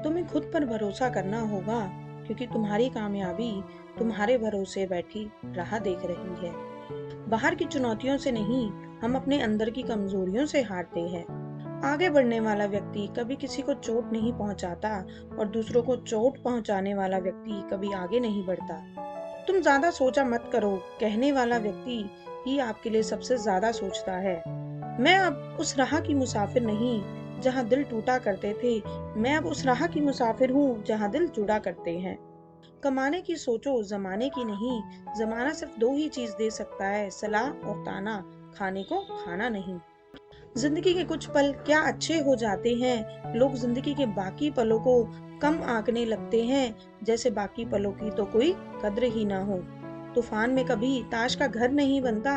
तुम्हें खुद पर भरोसा करना होगा, क्योंकि तुम्हारी कामयाबी तुम्हारे भरोसे बैठी राह देख रही है। बाहर की चुनौतियों से नहीं, हम अपने अंदर की कमजोरियों से हारते हैं। आगे बढ़ने वाला व्यक्ति कभी किसी को चोट नहीं पहुंचाता, और दूसरों को चोट पहुंचाने वाला व्यक्ति कभी आगे नहीं बढ़ता। तुम ज्यादा सोचा मत करो, कहने वाला व्यक्ति ही आपके लिए सबसे ज्यादा सोचता है। मैं अब उस राह की मुसाफिर नहीं जहां दिल टूटा करते थे, मैं अब उस राह की मुसाफिर हूँ जहां दिल जुड़ा करते हैं। कमाने की सोचो, जमाने की नहीं। जमाना सिर्फ दो ही चीज दे सकता है, सलाह और ताना, खाने को खाना नहीं। जिंदगी के कुछ पल क्या अच्छे हो जाते हैं, लोग जिंदगी के बाकी पलों को कम आंकने लगते हैं, जैसे बाकी पलों की तो कोई कद्र ही ना हो। तूफान में कभी ताश का घर नहीं बनता,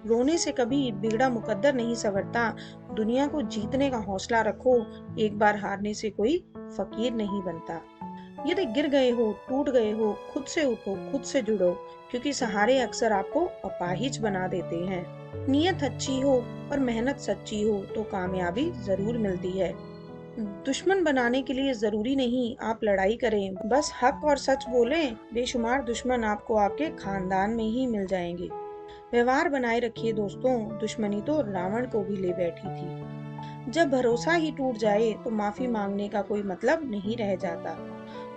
रोने से कभी बिगड़ा मुकद्दर नहीं संवरता। दुनिया को जीतने का हौसला रखो, एक बार हारने से कोई फकीर नहीं बनता। यदि गिर गए हो, टूट गए हो, खुद से उठो, खुद से जुड़ो, क्योंकि सहारे अक्सर आपको अपाहिज बना देते हैं। नीयत अच्छी हो और मेहनत सच्ची हो तो कामयाबी जरूर मिलती है। दुश्मन बनाने के लिए जरूरी नहीं आप लड़ाई करें, बस हक और सच बोलें। बेशुमार दुश्मन आपको आपके खानदान में ही मिल जाएंगे। व्यवहार बनाए रखिए दोस्तों, दुश्मनी तो रावण को भी ले बैठी थी। जब भरोसा ही टूट जाए तो माफी मांगने का कोई मतलब नहीं रह जाता।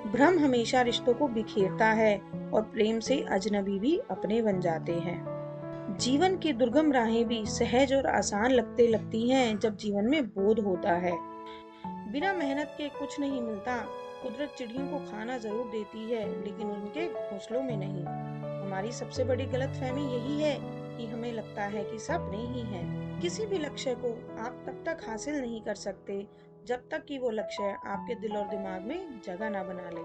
भ्रम हमेशा रिश्तों को बिखेरता है, और प्रेम से अजनबी भी अपने बन जाते हैं। जीवन की दुर्गम राहें भी सहज और आसान लगते लगती हैं जब जीवन में बोध होता है। बिना मेहनत के कुछ नहीं मिलता। कुदरत चिड़ियों को खाना जरूर देती है, लेकिन उनके घोंसलों में नहीं। हमारी सबसे बड़ी गलतफहमी यही है कि हमें लगता है कि सब नहीं है। किसी भी लक्ष्य को आप तब तक हासिल नहीं कर सकते जब तक कि वो लक्ष्य आपके दिल और दिमाग में जगह ना बना ले।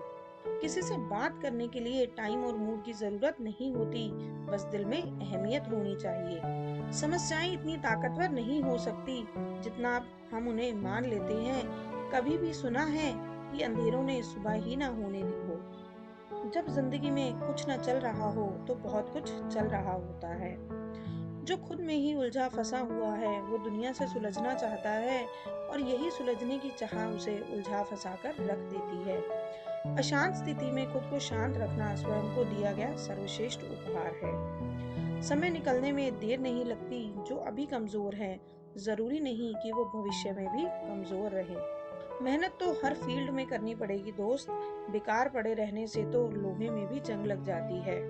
किसी से बात करने के लिए टाइम और मूड की जरूरत नहीं होती, बस दिल में अहमियत होनी चाहिए। समस्याएं इतनी ताकतवर नहीं हो सकती जितना आप हम उन्हें मान लेते हैं। कभी भी सुना है कि अंधेरों ने सुबह ही ना होने दी हो। जब जिंदगी में कुछ न चल रहा हो तो बहुत कुछ चल रहा होता है। जो खुद में ही उलझा फंसा हुआ है वो दुनिया से सुलझना चाहता है, और यही सुलझने की चाह उसे उलझा फंसा कर रख देती है। अशांत स्थिति में खुद को शांत रखना स्वयं को दिया गया सर्वश्रेष्ठ उपहार है। समय निकलने में देर नहीं लगती। जो अभी कमजोर है, जरूरी नहीं कि वो भविष्य में भी कमजोर रहे। मेहनत तो हर फील्ड में करनी पड़ेगी दोस्त। बेकार पड़े रहने से तो लोहे में भी जंग लग जाती है।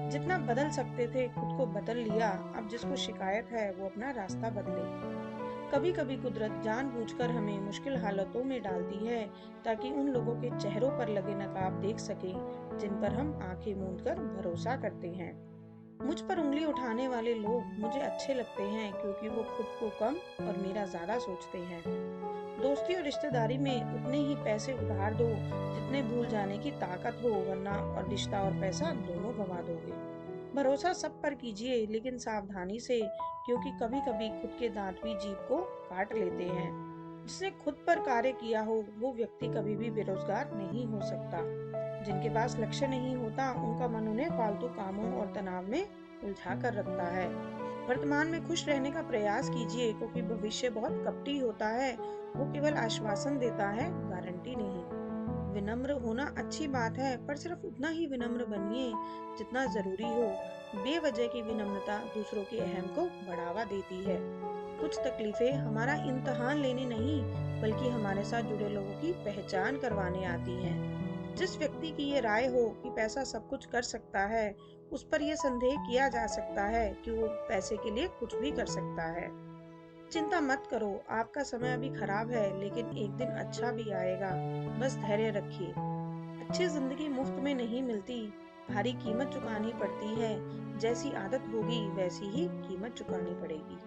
जितना बदल सकते थे खुद को बदल लिया, अब जिसको शिकायत है वो अपना रास्ता बदले। कभी कभी कुदरत जानबूझकर हमें मुश्किल हालतों में डालती है, ताकि उन लोगों के चेहरों पर लगे नकाब देख सकें जिन पर हम आंखें मूंद कर भरोसा करते हैं। मुझ पर उंगली उठाने वाले लोग मुझे अच्छे लगते हैं, क्योंकि वो खुद को कम और मेरा ज्यादा सोचते हैं। दोस्ती और रिश्तेदारी में उतने ही पैसे उधार दो जितने भूल जाने की ताकत हो, वरना और रिश्ता और पैसा दोनों गंवा दोगे। भरोसा सब पर कीजिए, लेकिन सावधानी से, क्योंकि कभी कभी खुद के दांत भी जीभ को काट लेते हैं। जिसने खुद पर कार्य किया हो वो व्यक्ति कभी भी बेरोजगार नहीं हो सकता। जिनके पास लक्ष्य नहीं होता उनका मन उन्हें फालतू कामों और तनाव में उलझा कर रखता है। वर्तमान में खुश रहने का प्रयास कीजिए, क्योंकि भविष्य बहुत कपटी होता है। वो केवल आश्वासन देता है, गारंटी नहीं। विनम्र होना अच्छी बात है, पर सिर्फ उतना ही विनम्र बनिए जितना जरूरी हो। बेवजह की विनम्रता दूसरों के अहम को बढ़ावा देती है। कुछ तकलीफें हमारा इम्तिहान लेने नहीं, बल्कि हमारे साथ जुड़े लोगों की पहचान करवाने आती हैं। जिस व्यक्ति की ये राय हो कि पैसा सब कुछ कर सकता है, उस पर यह संदेह किया जा सकता है कि वो पैसे के लिए कुछ भी कर सकता है। चिंता मत करो, आपका समय अभी खराब है, लेकिन एक दिन अच्छा भी आएगा। बस धैर्य रखिए। अच्छी जिंदगी मुफ्त में नहीं मिलती, भारी कीमत चुकानी पड़ती है। जैसी आदत होगी वैसी ही कीमत चुकानी पड़ेगी।